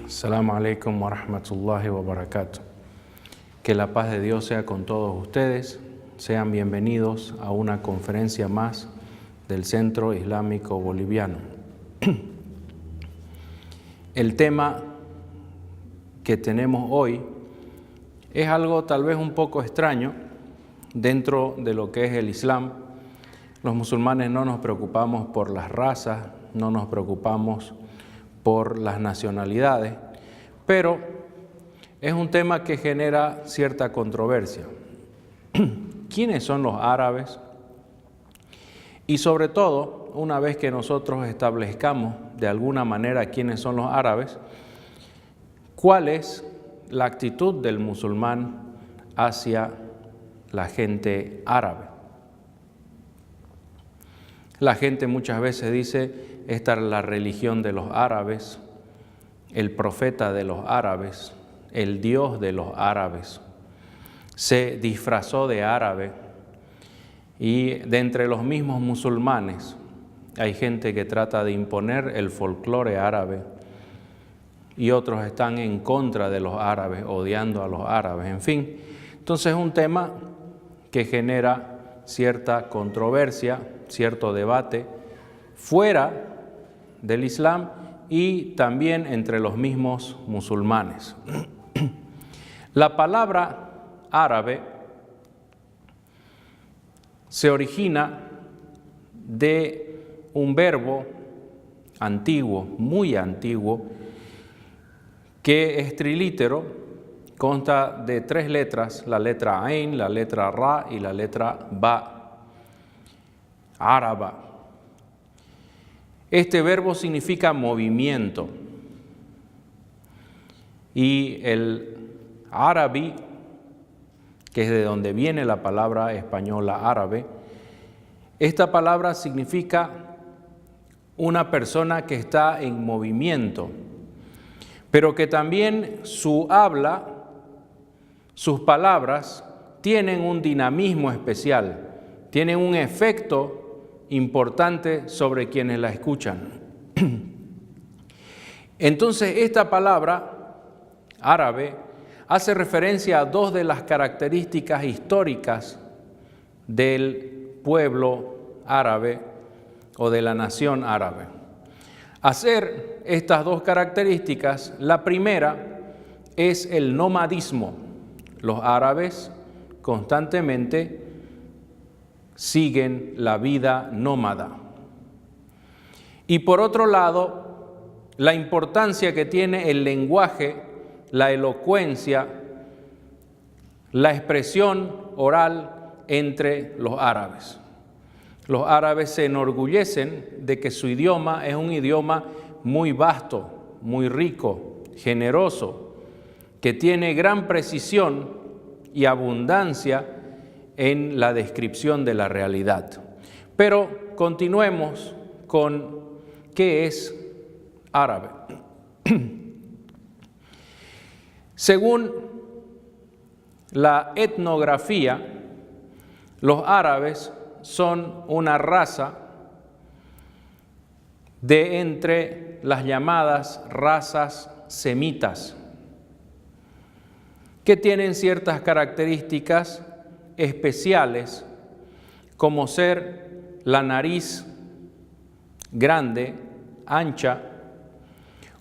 Assalamu alaikum wa rahmatullahi wa barakatuh. Que la paz de Dios sea con todos ustedes. Sean bienvenidos a una conferencia más del Centro Islámico Boliviano. El tema que tenemos hoy es algo tal vez un poco extraño dentro de lo que es el Islam. Los musulmanes no nos preocupamos por las razas, no nos preocupamos por las nacionalidades, pero es un tema que genera cierta controversia. ¿Quiénes son los árabes? Y sobre todo, una vez que nosotros establezcamos de alguna manera quiénes son los árabes, ¿cuál es la actitud del musulmán hacia la gente árabe? La gente muchas veces dice, esta es la religión de los árabes, el profeta de los árabes, el Dios de los árabes. Se disfrazó de árabe y de entre los mismos musulmanes hay gente que trata de imponer el folclore árabe y otros están en contra de los árabes, odiando a los árabes, en fin. Entonces es un tema que genera cierta controversia, cierto debate fuera del Islam y también entre los mismos musulmanes. La palabra árabe se origina de un verbo antiguo, muy antiguo, que es trilítero, consta de 3 letras, la letra Ain, la letra Ra y la letra Ba, áraba. Este verbo significa movimiento y el árabe, que es de donde viene la palabra española árabe, esta palabra significa una persona que está en movimiento, pero que también su habla, sus palabras, tienen un dinamismo especial, tienen un efecto importante sobre quienes la escuchan. Entonces, esta palabra árabe hace referencia a 2 de las características históricas del pueblo árabe o de la nación árabe. Hacer estas 2 características, la primera es el nomadismo. Los árabes constantemente siguen la vida nómada. Y por otro lado, la importancia que tiene el lenguaje, la elocuencia, la expresión oral entre los árabes. Los árabes se enorgullecen de que su idioma es un idioma muy vasto, muy rico, generoso, que tiene gran precisión y abundancia en la descripción de la realidad. Pero continuemos con qué es árabe. Según la etnografía, los árabes son una raza de entre las llamadas razas semitas, que tienen ciertas características especiales, como ser la nariz grande, ancha,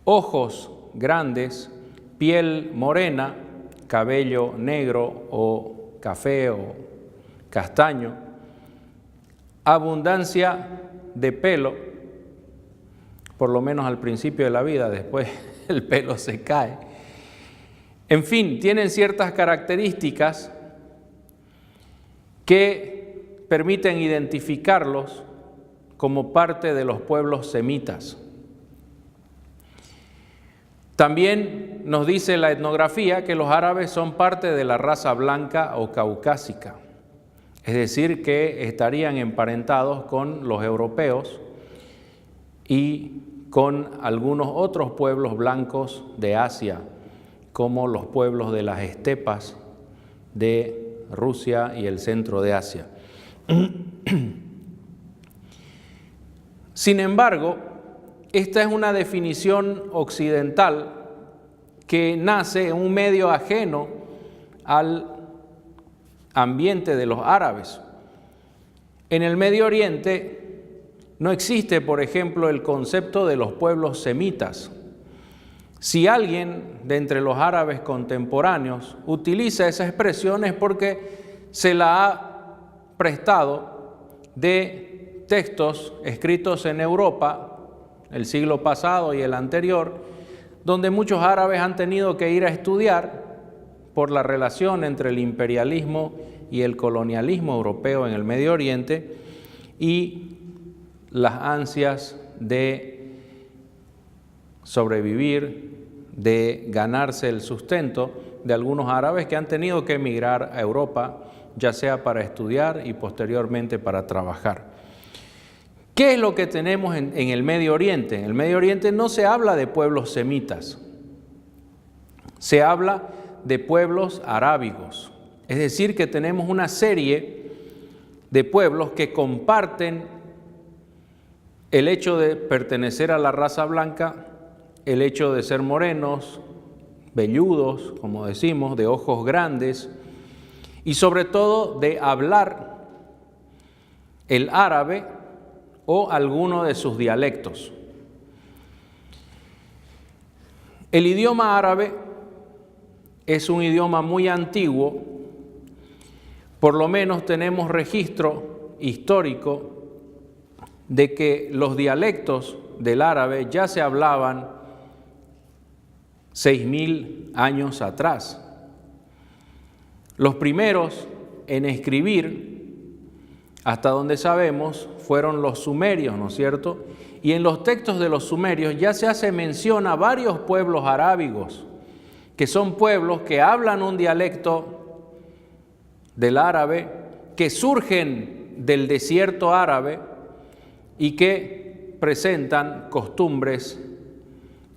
ojos grandes, piel morena, cabello negro o café o castaño, abundancia de pelo, por lo menos al principio de la vida, después el pelo se cae. En fin, tienen ciertas características que permiten identificarlos como parte de los pueblos semitas. También nos dice la etnografía que los árabes son parte de la raza blanca o caucásica, es decir, que estarían emparentados con los europeos y con algunos otros pueblos blancos de Asia, como los pueblos de las estepas de Rusia y el centro de Asia. Sin embargo, esta es una definición occidental que nace en un medio ajeno al ambiente de los árabes. En el Medio Oriente no existe, por ejemplo, el concepto de los pueblos semitas. Si alguien de entre los árabes contemporáneos utiliza esa expresión es porque se la ha prestado de textos escritos en Europa, el siglo pasado y el anterior, donde muchos árabes han tenido que ir a estudiar por la relación entre el imperialismo y el colonialismo europeo en el Medio Oriente y las ansias de sobrevivir, de ganarse el sustento de algunos árabes que han tenido que emigrar a Europa, ya sea para estudiar y posteriormente para trabajar. ¿Qué es lo que tenemos en el Medio Oriente? En el Medio Oriente no se habla de pueblos semitas, se habla de pueblos arábigos. Es decir, que tenemos una serie de pueblos que comparten el hecho de pertenecer a la raza blanca, el hecho de ser morenos, velludos, como decimos, de ojos grandes, y sobre todo de hablar el árabe o alguno de sus dialectos. El idioma árabe es un idioma muy antiguo, por lo menos tenemos registro histórico de que los dialectos del árabe ya se hablaban 6.000 años atrás. Los primeros en escribir, hasta donde sabemos, fueron los sumerios, ¿no es cierto? Y en los textos de los sumerios ya se hace mención a varios pueblos arábigos, que son pueblos que hablan un dialecto del árabe, que surgen del desierto árabe y que presentan costumbres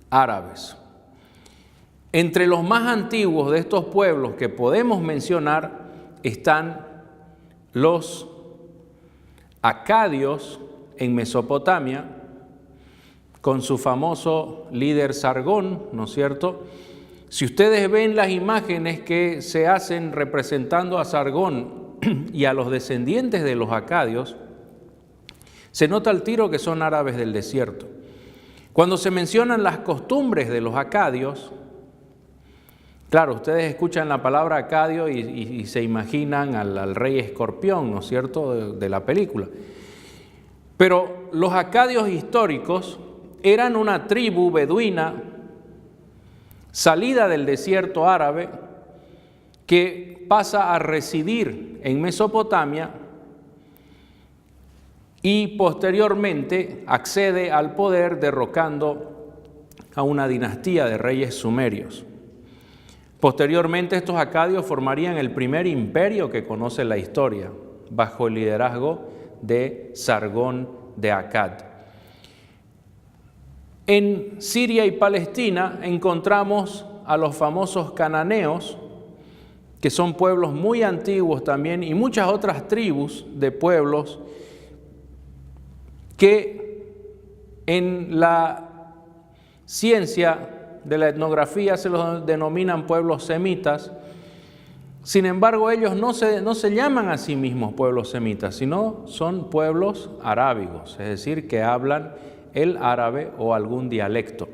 árabes. Entre los más antiguos de estos pueblos que podemos mencionar están los acadios en Mesopotamia, con su famoso líder Sargón, ¿no es cierto? Si ustedes ven las imágenes que se hacen representando a Sargón y a los descendientes de los acadios, se nota al tiro que son árabes del desierto. Cuando se mencionan las costumbres de los acadios, claro, ustedes escuchan la palabra acadio y se imaginan al rey escorpión, ¿no es cierto?, de la película. Pero los acadios históricos eran una tribu beduina salida del desierto árabe que pasa a residir en Mesopotamia y posteriormente accede al poder derrocando a una dinastía de reyes sumerios. Posteriormente estos acadios formarían el primer imperio que conoce la historia, bajo el liderazgo de Sargón de Akkad. En Siria y Palestina encontramos a los famosos cananeos, que son pueblos muy antiguos también, y muchas otras tribus de pueblos que en la ciencia de la etnografía se los denominan pueblos semitas. Sin embargo, ellos no se llaman a sí mismos pueblos semitas, sino son pueblos arábigos, es decir, que hablan el árabe o algún dialecto.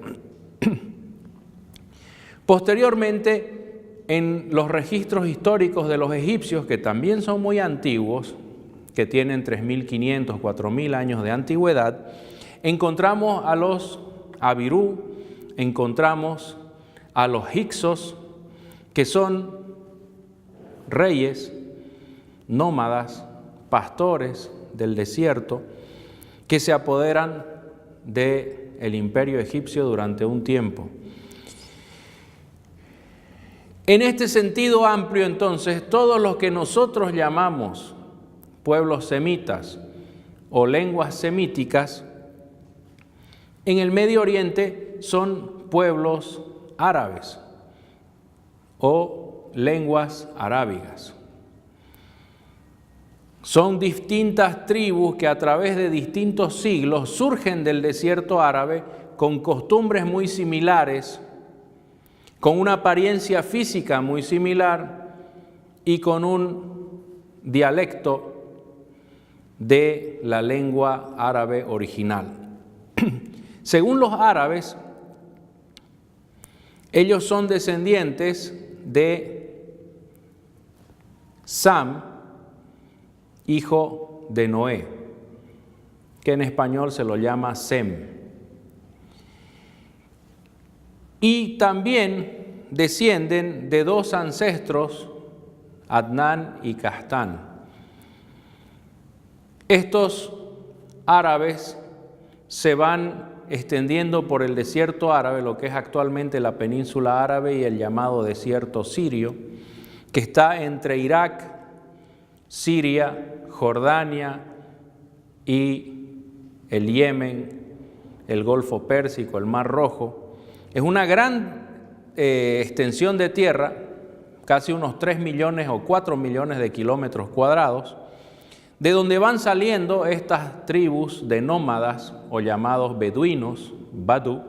Posteriormente, en los registros históricos de los egipcios, que también son muy antiguos, que tienen 3.500, 4.000 años de antigüedad, encontramos a los Abirú, encontramos a los Hyksos, que son reyes, nómadas, pastores del desierto, que se apoderan del imperio egipcio durante un tiempo. En este sentido amplio, entonces, todos los que nosotros llamamos pueblos semitas o lenguas semíticas, en el Medio Oriente son pueblos árabes o lenguas arábigas. Son distintas tribus que a través de distintos siglos surgen del desierto árabe con costumbres muy similares, con una apariencia física muy similar y con un dialecto de la lengua árabe original. Según los árabes, ellos son descendientes de Sam, hijo de Noé, que en español se lo llama Sem. Y también descienden de dos ancestros, Adnán y Castán. Estos árabes se van extendiendo por el desierto árabe, lo que es actualmente la península árabe y el llamado desierto sirio, que está entre Irak, Siria, Jordania y el Yemen, el Golfo Pérsico, el Mar Rojo. Es una gran extensión de tierra, casi unos 3 millones o 4 millones de kilómetros cuadrados, de donde van saliendo estas tribus de nómadas o llamados beduinos, badú,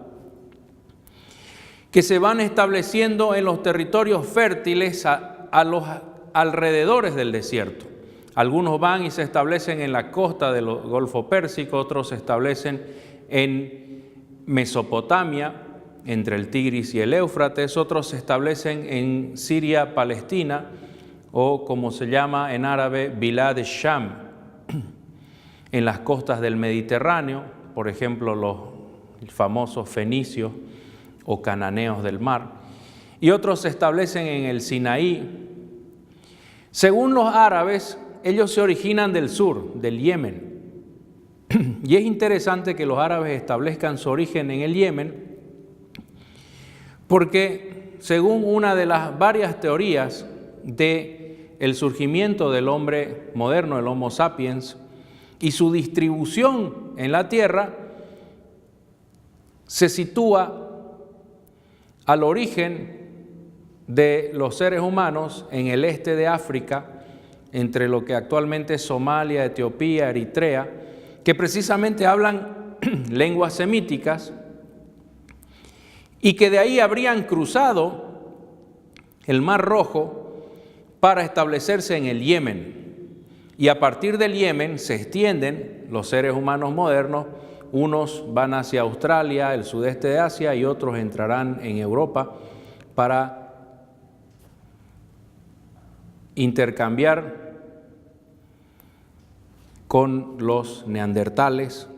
que se van estableciendo en los territorios fértiles a los alrededores del desierto. Algunos van y se establecen en la costa del Golfo Pérsico, otros se establecen en Mesopotamia, entre el Tigris y el Éufrates, otros se establecen en Siria, Palestina, o como se llama en árabe, Bilad Sham, en las costas del Mediterráneo, por ejemplo, los famosos fenicios o cananeos del mar, y otros se establecen en el Sinaí. Según los árabes, ellos se originan del sur, del Yemen, y es interesante que los árabes establezcan su origen en el Yemen, porque según una de las varias teorías del surgimiento del hombre moderno, el Homo sapiens, y su distribución en la tierra, se sitúa al origen de los seres humanos en el este de África, entre lo que actualmente es Somalia, Etiopía, Eritrea, que precisamente hablan lenguas semíticas y que de ahí habrían cruzado el Mar Rojo para establecerse en el Yemen. Y a partir del Yemen se extienden los seres humanos modernos, unos van hacia Australia, el sudeste de Asia, y otros entrarán en Europa para intercambiar con los neandertales.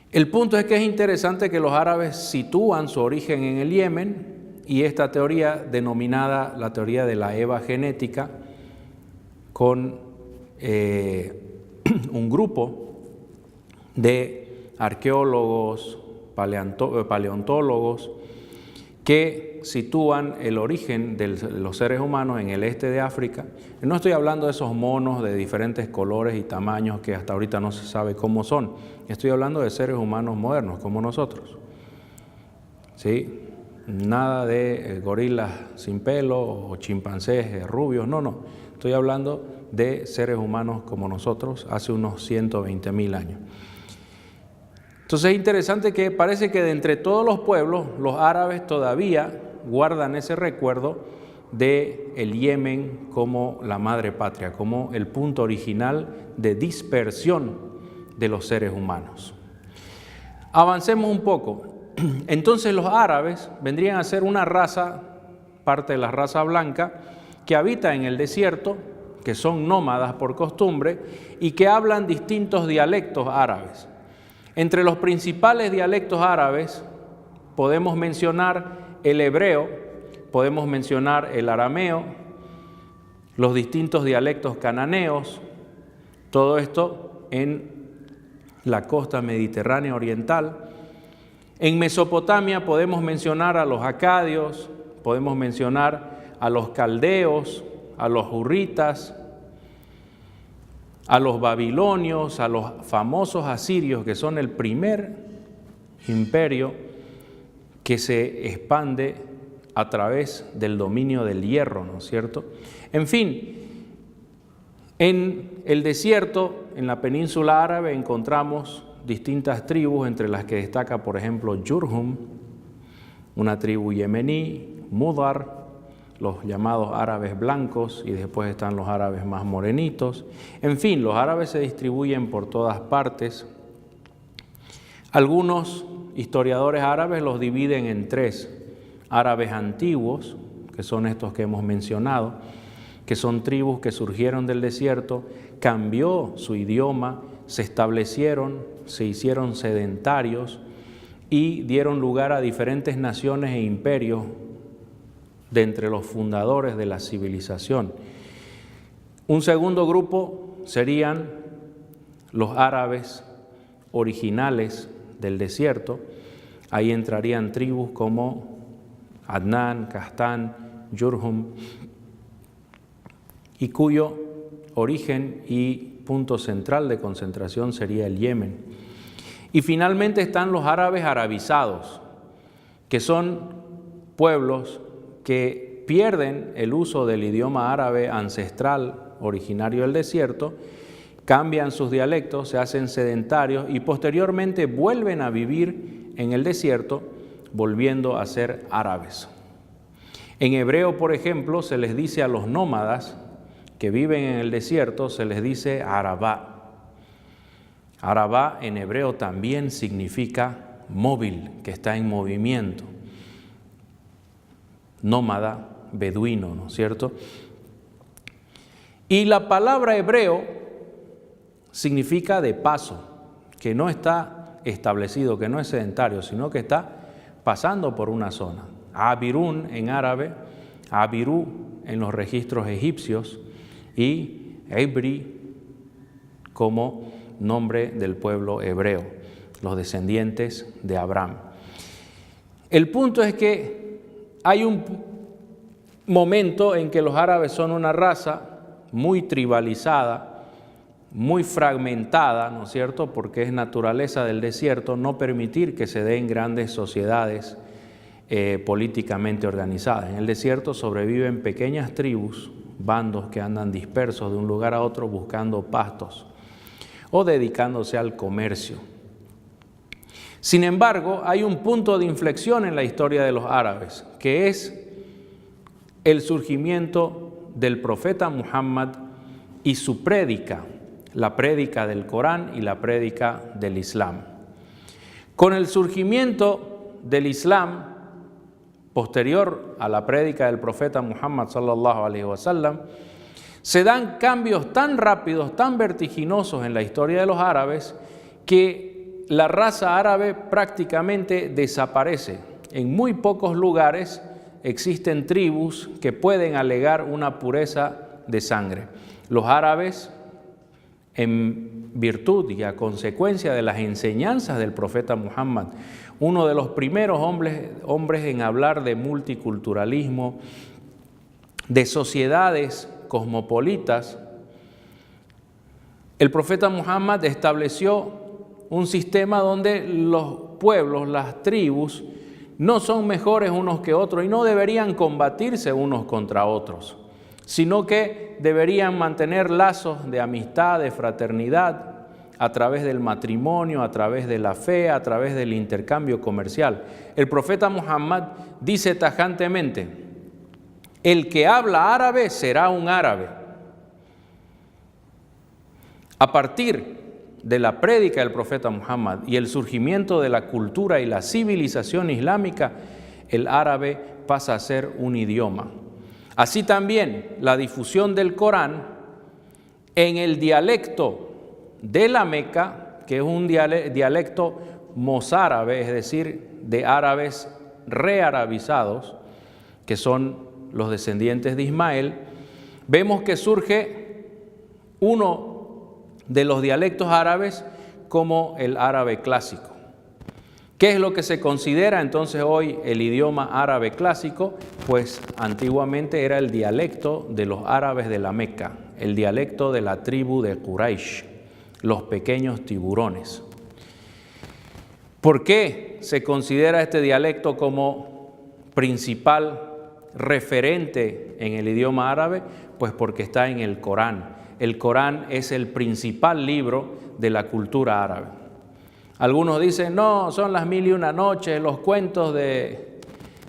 El punto es que es interesante que los árabes sitúan su origen en el Yemen, y esta teoría, denominada la teoría de la Eva genética, con un grupo de arqueólogos, paleontólogos, que sitúan el origen de los seres humanos en el este de África. No estoy hablando de esos monos de diferentes colores y tamaños que hasta ahorita no se sabe cómo son. Estoy hablando de seres humanos modernos como nosotros. ¿Sí? Nada de gorilas sin pelo o chimpancés rubios, no. Estoy hablando de seres humanos como nosotros hace unos 120.000 años. Entonces es interesante que parece que de entre todos los pueblos, los árabes todavía guardan ese recuerdo de el Yemen como la madre patria, como el punto original de dispersión de los seres humanos. Avancemos un poco. Entonces los árabes vendrían a ser una raza, parte de la raza blanca, que habita en el desierto, que son nómadas por costumbre y que hablan distintos dialectos árabes. Entre los principales dialectos árabes podemos mencionar el hebreo, podemos mencionar el arameo, los distintos dialectos cananeos, todo esto en la costa mediterránea oriental. En Mesopotamia podemos mencionar a los acadios, podemos mencionar a los caldeos, a los hurritas, a los babilonios, a los famosos asirios, que son el primer imperio que se expande a través del dominio del hierro, ¿no es cierto? En fin, en el desierto, en la península árabe, encontramos distintas tribus, entre las que destaca, por ejemplo, Jurhum, una tribu yemení, Mudar, los llamados árabes blancos, y después están los árabes más morenitos. En fin, los árabes se distribuyen por todas partes. Algunos historiadores árabes los dividen en tres: árabes antiguos, que son estos que hemos mencionado, que son tribus que surgieron del desierto, cambió su idioma, se establecieron, se hicieron sedentarios y dieron lugar a diferentes naciones e imperios de entre los fundadores de la civilización. Un segundo grupo serían los árabes originales del desierto. Ahí entrarían tribus como Adnán, Qahtán, Jurhum, y cuyo origen y punto central de concentración sería el Yemen. Y finalmente están los árabes arabizados, que son pueblos que pierden el uso del idioma árabe ancestral originario del desierto, cambian sus dialectos, se hacen sedentarios y posteriormente vuelven a vivir en el desierto, volviendo a ser árabes. En hebreo, por ejemplo, se les dice a los nómadas que viven en el desierto, se les dice Arabá. Arabá en hebreo también significa móvil, que está en movimiento. Nómada, beduino, ¿no es cierto? Y la palabra hebreo significa de paso, que no está establecido, que no es sedentario, sino que está pasando por una zona. Abirún en árabe, Abirú en los registros egipcios y Ibri como nombre del pueblo hebreo, los descendientes de Abraham. El punto es que hay un momento en que los árabes son una raza muy tribalizada, muy fragmentada, ¿no es cierto?, porque es naturaleza del desierto no permitir que se den grandes sociedades políticamente organizadas. En el desierto sobreviven pequeñas tribus, bandos que andan dispersos de un lugar a otro buscando pastos o dedicándose al comercio. Sin embargo, hay un punto de inflexión en la historia de los árabes, que es el surgimiento del profeta Muhammad y su prédica, la prédica del Corán y la prédica del Islam. Con el surgimiento del Islam, posterior a la prédica del profeta Muhammad sallallahu alaihi wasallam, se dan cambios tan rápidos, tan vertiginosos en la historia de los árabes, que la raza árabe prácticamente desaparece. En muy pocos lugares existen tribus que pueden alegar una pureza de sangre. Los árabes, en virtud y a consecuencia de las enseñanzas del profeta Muhammad, uno de los primeros hombres en hablar de multiculturalismo, de sociedades cosmopolitas, el profeta Muhammad estableció un sistema donde los pueblos, las tribus, no son mejores unos que otros y no deberían combatirse unos contra otros, sino que deberían mantener lazos de amistad, de fraternidad, a través del matrimonio, a través de la fe, a través del intercambio comercial. El profeta Muhammad dice tajantemente: el que habla árabe será un árabe. A partir de la prédica del profeta Muhammad y el surgimiento de la cultura y la civilización islámica, el árabe pasa a ser un idioma. Así también la difusión del Corán en el dialecto de la Meca, que es un dialecto mozárabe, es decir, de árabes rearabizados, que son los descendientes de Ismael, vemos que surge uno de los dialectos árabes como el árabe clásico. ¿Qué es lo que se considera entonces hoy el idioma árabe clásico? Pues antiguamente era el dialecto de los árabes de la Meca, el dialecto de la tribu de Quraysh, los pequeños tiburones. ¿Por qué se considera este dialecto como principal referente en el idioma árabe? Pues porque está en el Corán. El Corán es el principal libro de la cultura árabe. Algunos dicen, no, son las 1001 noches, los cuentos de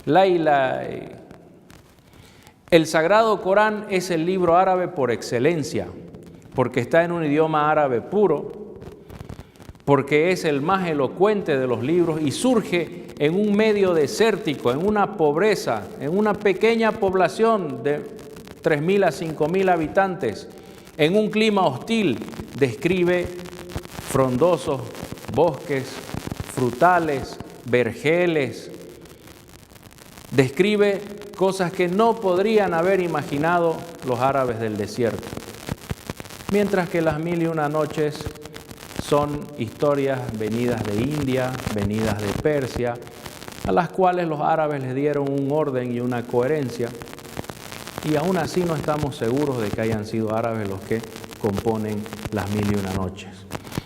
Laila. El Sagrado Corán es el libro árabe por excelencia, porque está en un idioma árabe puro, porque es el más elocuente de los libros y surge en un medio desértico, en una pobreza, en una pequeña población de 3.000 a 5.000 habitantes, en un clima hostil. Describe frondosos bosques, frutales, vergeles. Describe cosas que no podrían haber imaginado los árabes del desierto. Mientras que las 1001 noches son historias venidas de India, venidas de Persia, a las cuales los árabes les dieron un orden y una coherencia, y aún así no estamos seguros de que hayan sido árabes los que componen las 1001 noches.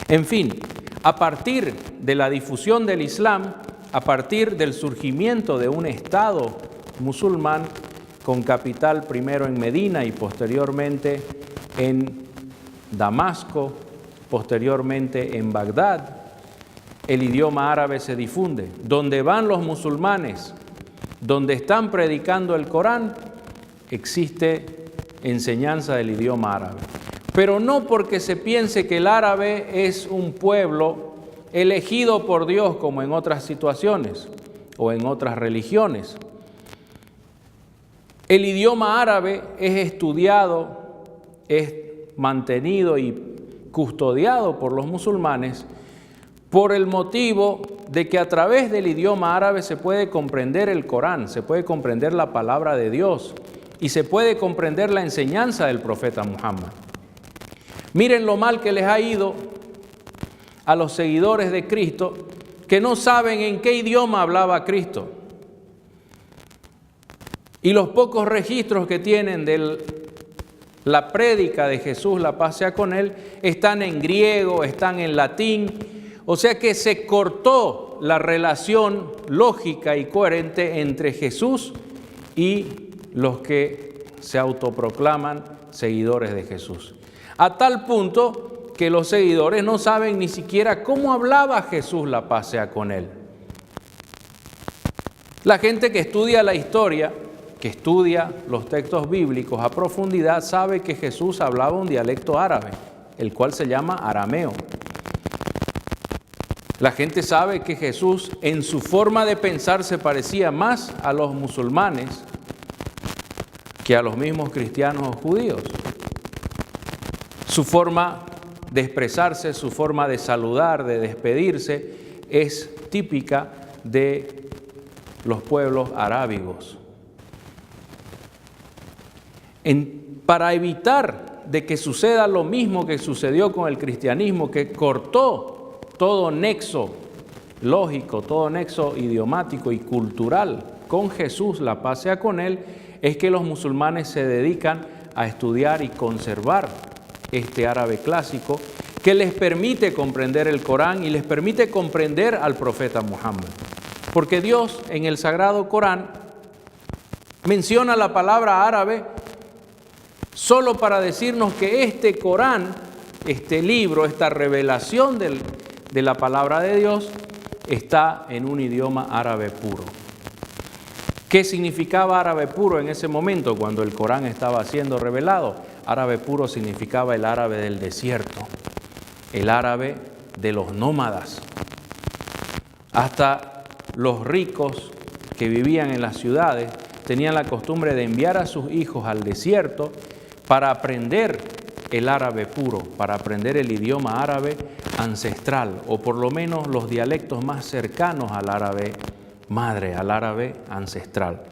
En fin, a partir de la difusión del Islam, a partir del surgimiento de un Estado musulmán con capital primero en Medina y posteriormente en Damasco, posteriormente en Bagdad, el idioma árabe se difunde. Donde van los musulmanes, donde están predicando el Corán, existe enseñanza del idioma árabe. Pero no porque se piense que el árabe es un pueblo elegido por Dios como en otras situaciones o en otras religiones. El idioma árabe es estudiado, es mantenido y custodiado por los musulmanes por el motivo de que a través del idioma árabe se puede comprender el Corán, se puede comprender la palabra de Dios y se puede comprender la enseñanza del profeta Muhammad. Miren lo mal que les ha ido a los seguidores de Cristo que no saben en qué idioma hablaba Cristo. Y los pocos registros que tienen de la prédica de Jesús, la paz sea con él, están en griego, están en latín. O sea que se cortó la relación lógica y coherente entre Jesús y los que se autoproclaman seguidores de Jesús. A tal punto que los seguidores no saben ni siquiera cómo hablaba Jesús, la paz sea con él. La gente que estudia la historia, que estudia los textos bíblicos a profundidad, sabe que Jesús hablaba un dialecto árabe, el cual se llama arameo. La gente sabe que Jesús en su forma de pensar se parecía más a los musulmanes que a los mismos cristianos o judíos. Su forma de expresarse, su forma de saludar, de despedirse, es típica de los pueblos arábigos. Para evitar de que suceda lo mismo que sucedió con el cristianismo, que cortó todo nexo lógico, todo nexo idiomático y cultural con Jesús, la paz sea con él, es que los musulmanes se dedican a estudiar y conservar este árabe clásico que les permite comprender el Corán y les permite comprender al profeta Muhammad. Porque Dios en el Sagrado Corán menciona la palabra árabe solo para decirnos que este Corán, este libro, esta revelación de la palabra de Dios está en un idioma árabe puro. ¿Qué significaba árabe puro en ese momento cuando el Corán estaba siendo revelado? Árabe puro significaba el árabe del desierto, el árabe de los nómadas. Hasta los ricos que vivían en las ciudades tenían la costumbre de enviar a sus hijos al desierto para aprender el árabe puro, para aprender el idioma árabe ancestral, o por lo menos los dialectos más cercanos al árabe madre, al árabe ancestral.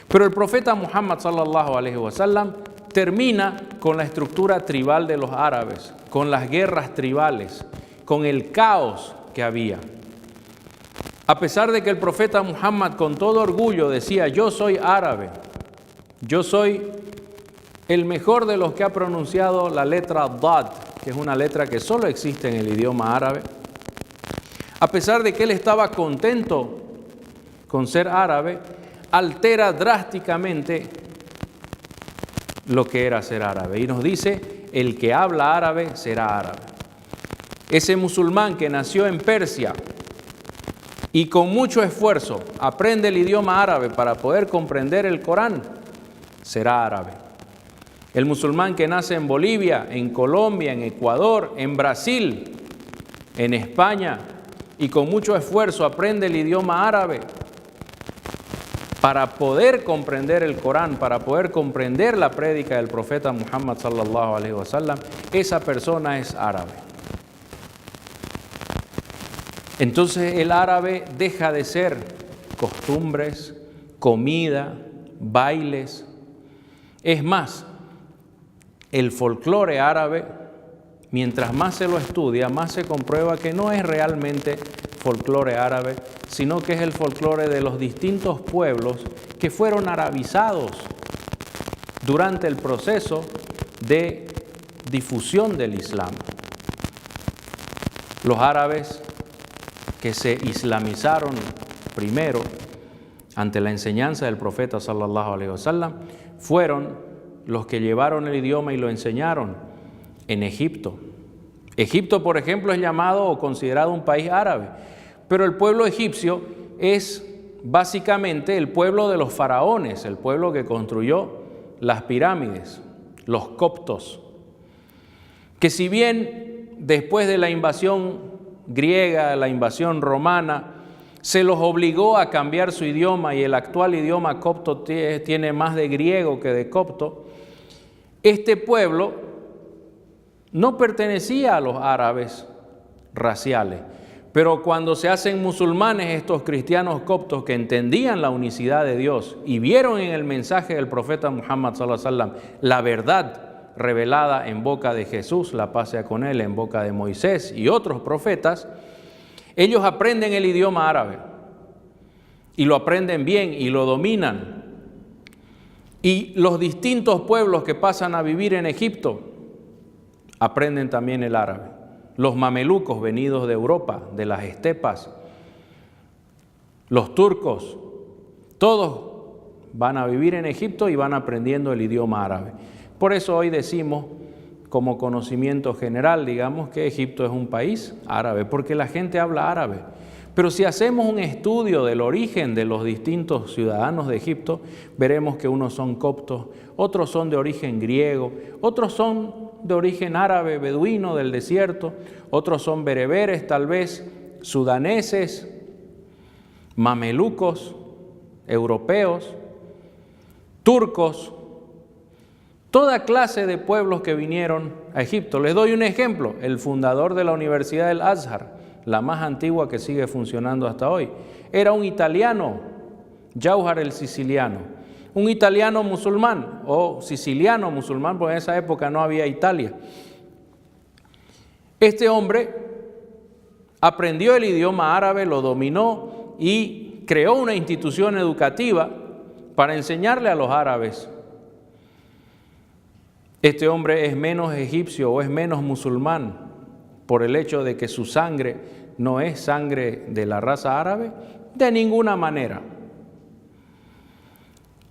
Pero el profeta Muhammad sallallahu alaihi wasallam termina con la estructura tribal de los árabes, con las guerras tribales, con el caos que había. A pesar de que el profeta Muhammad con todo orgullo decía: yo soy árabe, yo soy el mejor de los que ha pronunciado la letra Dad, que es una letra que solo existe en el idioma árabe. A pesar de que él estaba contento con ser árabe, altera drásticamente lo que era ser árabe. Y nos dice: el que habla árabe será árabe. Ese musulmán que nació en Persia y con mucho esfuerzo aprende el idioma árabe para poder comprender el Corán, será árabe. El musulmán que nace en Bolivia, en Colombia, en Ecuador, en Brasil, en España, y con mucho esfuerzo aprende el idioma árabe para poder comprender el Corán, para poder comprender la prédica del profeta Muhammad sallallahu alaihi wasallam, esa persona es árabe. Entonces el árabe deja de ser costumbres, comida, bailes. Es más, el folclore árabe, mientras más se lo estudia, más se comprueba que no es realmente folclore árabe, sino que es el folclore de los distintos pueblos que fueron arabizados durante el proceso de difusión del Islam. Los árabes que se islamizaron primero ante la enseñanza del profeta sallallahu alaihi wasallam fueron los que llevaron el idioma y lo enseñaron en Egipto. Egipto, por ejemplo, es llamado o considerado un país árabe, pero el pueblo egipcio es básicamente el pueblo de los faraones, el pueblo que construyó las pirámides, los coptos, que si bien después de la invasión griega, la invasión romana, se los obligó a cambiar su idioma y el actual idioma copto tiene más de griego que de copto, este pueblo no pertenecía a los árabes raciales, pero cuando se hacen musulmanes estos cristianos coptos que entendían la unicidad de Dios y vieron en el mensaje del profeta Muhammad sallallahu alaihi wasallam la verdad revelada en boca de Jesús, la paz sea con él, en boca de Moisés y otros profetas, ellos aprenden el idioma árabe y lo aprenden bien y lo dominan. Y los distintos pueblos que pasan a vivir en Egipto aprenden también el árabe. Los mamelucos venidos de Europa, de las estepas, los turcos, todos van a vivir en Egipto y van aprendiendo el idioma árabe. Por eso hoy decimos, como conocimiento general, digamos que Egipto es un país árabe, porque la gente habla árabe. Pero si hacemos un estudio del origen de los distintos ciudadanos de Egipto, veremos que unos son coptos, otros son de origen griego, otros son de origen árabe, beduino del desierto, otros son bereberes tal vez, sudaneses, mamelucos, europeos, turcos, toda clase de pueblos que vinieron a Egipto. Les doy un ejemplo, el fundador de la Universidad del Azhar, la más antigua que sigue funcionando hasta hoy, era un italiano, Jauhar el Siciliano, un italiano musulmán o siciliano musulmán, porque en esa época no había Italia. Este hombre aprendió el idioma árabe, lo dominó y creó una institución educativa para enseñarle a los árabes. Este hombre es menos egipcio o es menos musulmán por el hecho de que su sangre no es sangre de la raza árabe, de ninguna manera.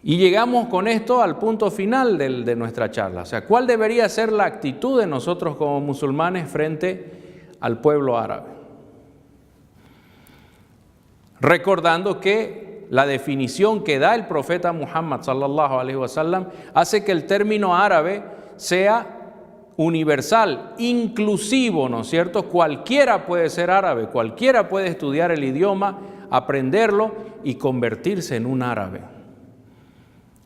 Y llegamos con esto al punto final de nuestra charla. O sea, ¿cuál debería ser la actitud de nosotros como musulmanes frente al pueblo árabe? Recordando que la definición que da el profeta Muhammad sallallahu alaihi wasallam hace que el término árabe sea universal, inclusivo, ¿no es cierto? Cualquiera puede ser árabe, cualquiera puede estudiar el idioma, aprenderlo y convertirse en un árabe.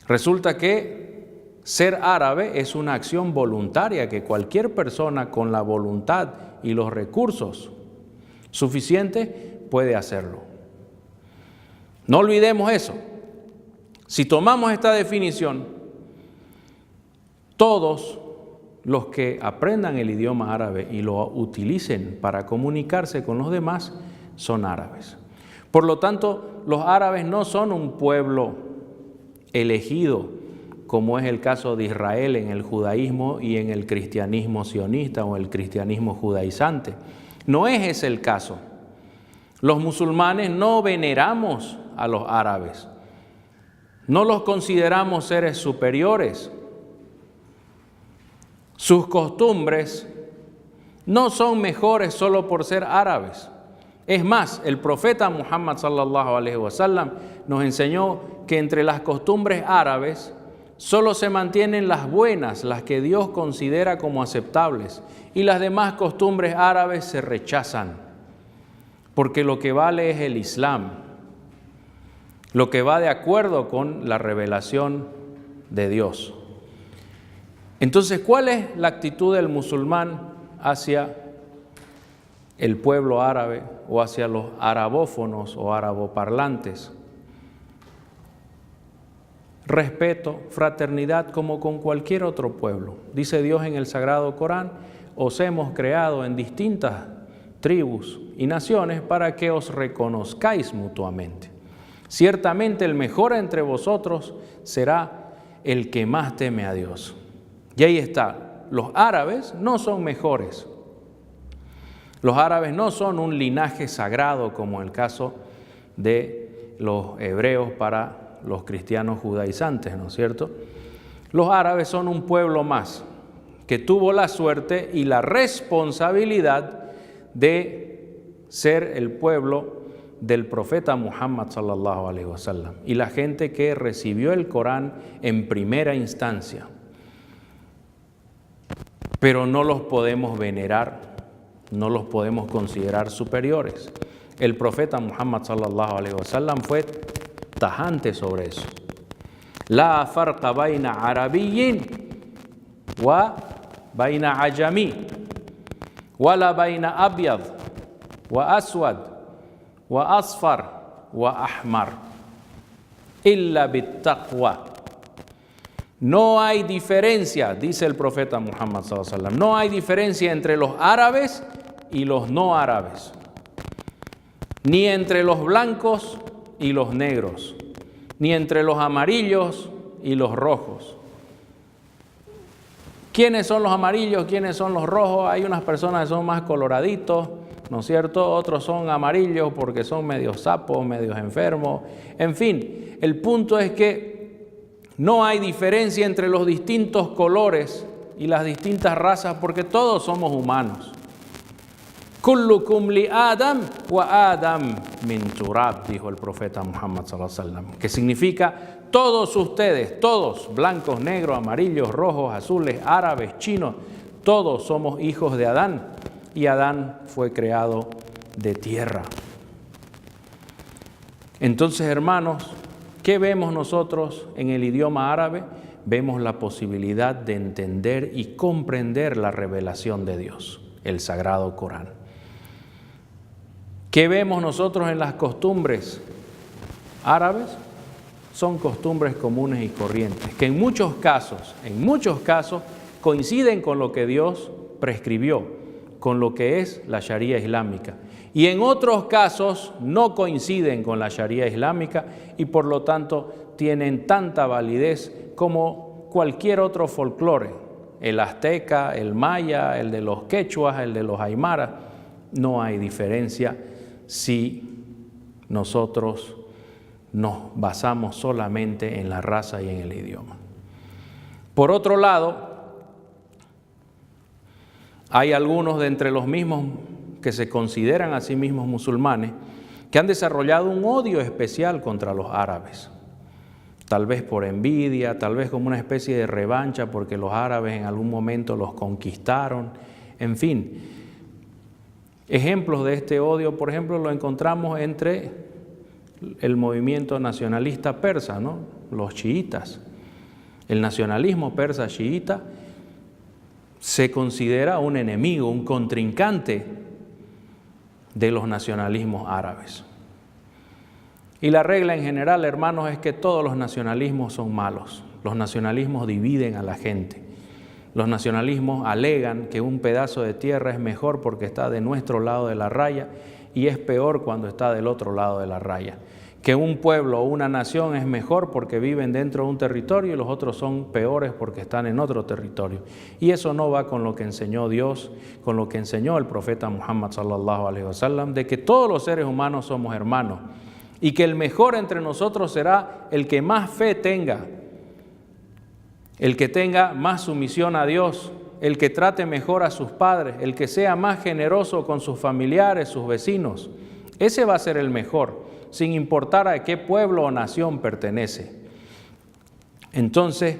Resulta que ser árabe es una acción voluntaria que cualquier persona con la voluntad y los recursos suficientes puede hacerlo. No olvidemos eso. Si tomamos esta definición, todos los que aprendan el idioma árabe y lo utilicen para comunicarse con los demás son árabes. Por lo tanto, los árabes no son un pueblo elegido, como es el caso de Israel en el judaísmo y en el cristianismo sionista o el cristianismo judaizante. No es ese el caso. Los musulmanes no veneramos a los árabes, no los consideramos seres superiores. Sus costumbres no son mejores solo por ser árabes. Es más, el profeta Muhammad sallallahu alaihi wasallam nos enseñó que entre las costumbres árabes solo se mantienen las buenas, las que Dios considera como aceptables, y las demás costumbres árabes se rechazan, porque lo que vale es el Islam, lo que va de acuerdo con la revelación de Dios. Entonces, ¿cuál es la actitud del musulmán hacia el pueblo árabe o hacia los arabófonos o araboparlantes? Respeto, fraternidad como con cualquier otro pueblo. Dice Dios en el Sagrado Corán: os hemos creado en distintas tribus y naciones para que os reconozcáis mutuamente. Ciertamente el mejor entre vosotros será el que más teme a Dios. Y ahí está, los árabes no son mejores. Los árabes no son un linaje sagrado como el caso de los hebreos para los cristianos judaizantes, ¿no es cierto? Los árabes son un pueblo más que tuvo la suerte y la responsabilidad de ser el pueblo del profeta Muhammad sallallahu alaihi wasallam y la gente que recibió el Corán en primera instancia. Pero no los podemos venerar, no los podemos considerar superiores. El profeta Muhammad sallallahu alaihi wasallam fue tajante sobre eso. La farqa baina arabiyyin wa baina ajami wa la baina abyad wa aswad wa asfar wa ahmar illa bittaqwa. No hay diferencia, dice el profeta Muhammad sallallahu alaihi wasallam, no hay diferencia entre los árabes y los no árabes, ni entre los blancos y los negros, ni entre los amarillos y los rojos. ¿Quiénes son los amarillos? ¿Quiénes son los rojos? Hay unas personas que son más coloraditos, ¿no es cierto? Otros son amarillos porque son medios sapos, medios enfermos. En fin, el punto es que no hay diferencia entre los distintos colores y las distintas razas porque todos somos humanos. Kullukum li Adam wa Adam min turab, dijo el profeta Muhammad sallallahu alaihi wasallam, que significa todos ustedes, todos, blancos, negros, amarillos, rojos, azules, árabes, chinos, todos somos hijos de Adán y Adán fue creado de tierra. Entonces, hermanos, ¿qué vemos nosotros en el idioma árabe? Vemos la posibilidad de entender y comprender la revelación de Dios, el Sagrado Corán. ¿Qué vemos nosotros en las costumbres árabes? Son costumbres comunes y corrientes, que en muchos casos, coinciden con lo que Dios prescribió, con lo que es la Sharia islámica. Y en otros casos no coinciden con la Sharia islámica y por lo tanto tienen tanta validez como cualquier otro folclore, el azteca, el maya, el de los quechuas, el de los aymaras. No hay diferencia si nosotros nos basamos solamente en la raza y en el idioma. Por otro lado, hay algunos de entre los mismos que se consideran a sí mismos musulmanes, que han desarrollado un odio especial contra los árabes. Tal vez por envidia, tal vez como una especie de revancha porque los árabes en algún momento los conquistaron. En fin, ejemplos de este odio, por ejemplo, lo encontramos entre el movimiento nacionalista persa, ¿no? Los chiitas. El nacionalismo persa chiita se considera un enemigo, un contrincante de los nacionalismos árabes. Y la regla en general, hermanos, es que todos los nacionalismos son malos. Los nacionalismos dividen a la gente. Los nacionalismos alegan que un pedazo de tierra es mejor porque está de nuestro lado de la raya y es peor cuando está del otro lado de la raya. Que un pueblo o una nación es mejor porque viven dentro de un territorio y los otros son peores porque están en otro territorio. Y eso no va con lo que enseñó Dios, con lo que enseñó el profeta Muhammad sallallahu alaihi wasallam, de que todos los seres humanos somos hermanos y que el mejor entre nosotros será el que más fe tenga, el que tenga más sumisión a Dios, el que trate mejor a sus padres, el que sea más generoso con sus familiares, sus vecinos. Ese va a ser el mejor, sin importar a qué pueblo o nación pertenece. Entonces,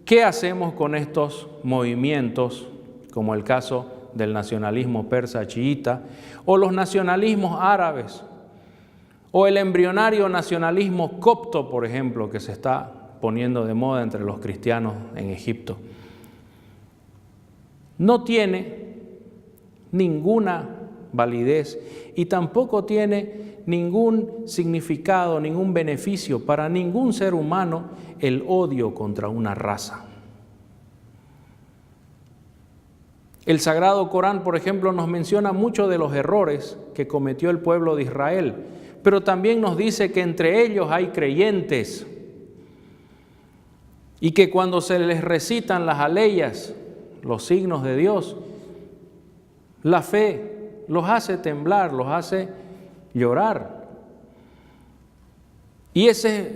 ¿qué hacemos con estos movimientos, como el caso del nacionalismo persa chiita, o los nacionalismos árabes, o el embrionario nacionalismo copto, por ejemplo, que se está poniendo de moda entre los cristianos en Egipto? No tiene ninguna validez y tampoco tiene ningún significado, ningún beneficio para ningún ser humano el odio contra una raza. El Sagrado Corán, por ejemplo, nos menciona mucho de los errores que cometió el pueblo de Israel, pero también nos dice que entre ellos hay creyentes y que cuando se les recitan las aleyas, los signos de Dios, la fe los hace temblar, los hace llorar. Y ese es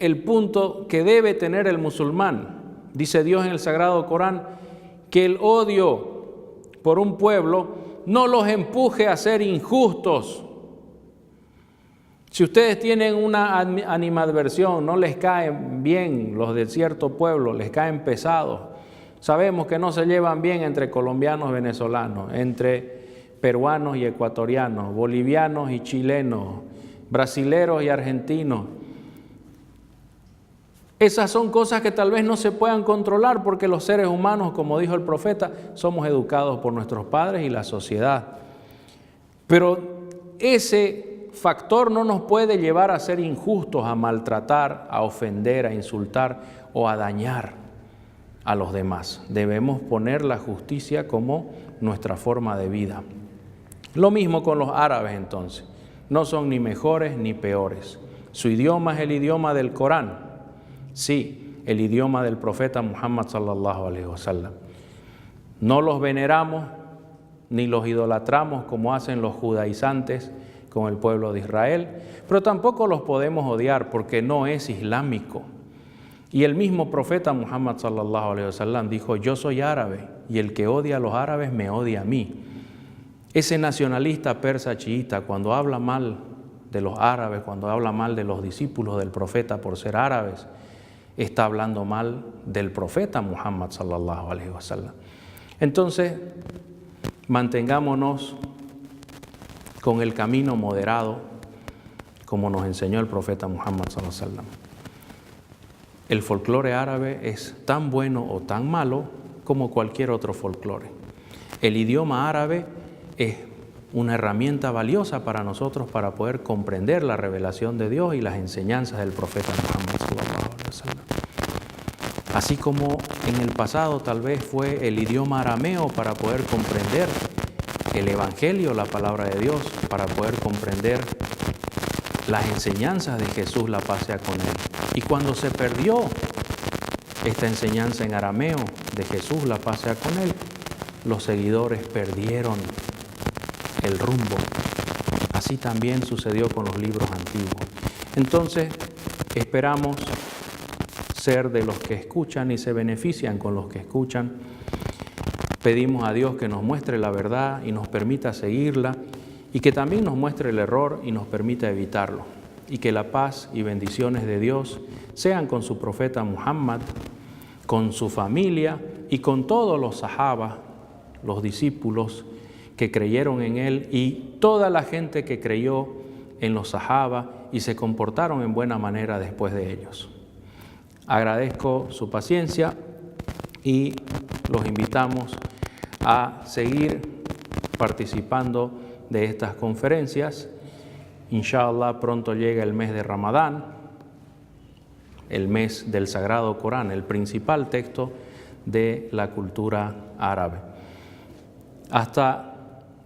el punto que debe tener el musulmán. Dice Dios en el Sagrado Corán que el odio por un pueblo no los empuje a ser injustos. Si ustedes tienen una animadversión, no les caen bien los de cierto pueblo, les caen pesados. Sabemos que no se llevan bien entre colombianos y venezolanos, entre peruanos y ecuatorianos, bolivianos y chilenos, brasileros y argentinos. Esas son cosas que tal vez no se puedan controlar porque los seres humanos, como dijo el profeta, somos educados por nuestros padres y la sociedad. Pero ese factor no nos puede llevar a ser injustos, a maltratar, a ofender, a insultar o a dañar a los demás. Debemos poner la justicia como nuestra forma de vida. Lo mismo con los árabes entonces. No son ni mejores ni peores. Su idioma es el idioma del Corán. Sí, el idioma del profeta Muhammad sallallahu alaihi wasallam. No los veneramos ni los idolatramos como hacen los judaizantes con el pueblo de Israel, pero tampoco los podemos odiar porque no es islámico. Y el mismo profeta Muhammad sallallahu alaihi wasallam dijo: yo soy árabe y el que odia a los árabes me odia a mí. Ese nacionalista persa chiita, cuando habla mal de los árabes, cuando habla mal de los discípulos del profeta por ser árabes, está hablando mal del profeta Muhammad sallallahu alaihi wasallam. Entonces, mantengámonos con el camino moderado, como nos enseñó el profeta Muhammad sallallahu alaihi wasallam. El folclore árabe es tan bueno o tan malo como cualquier otro folclore. El idioma árabe es una herramienta valiosa para nosotros para poder comprender la revelación de Dios y las enseñanzas del profeta Muhammad sallallahu alaihi wasallam. Así como en el pasado tal vez fue el idioma arameo para poder comprender el Evangelio, la palabra de Dios, para poder comprender las enseñanzas de Jesús, la paz sea con él. Y cuando se perdió esta enseñanza en arameo de Jesús, la paz sea con él, los seguidores perdieron el rumbo. Así también sucedió con los libros antiguos. Entonces, esperamos ser de los que escuchan y se benefician con los que escuchan. Pedimos a Dios que nos muestre la verdad y nos permita seguirla, y que también nos muestre el error y nos permita evitarlo. Y que la paz y bendiciones de Dios sean con su profeta Muhammad, con su familia y con todos los sahabas, los discípulos que creyeron en él, y toda la gente que creyó en los sahabas y se comportaron en buena manera después de ellos. Agradezco su paciencia y los invitamos a seguir participando de estas conferencias. Inshallah, pronto llega el mes de Ramadán, el mes del Sagrado Corán, el principal texto de la cultura árabe. Hasta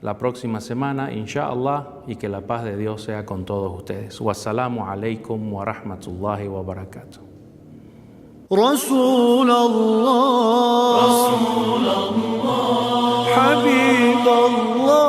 la próxima semana, inshallah, y que la paz de Dios sea con todos ustedes. Wassalamu alaikum wa rahmatullahi wa barakatuh. رسول الله حبيب الله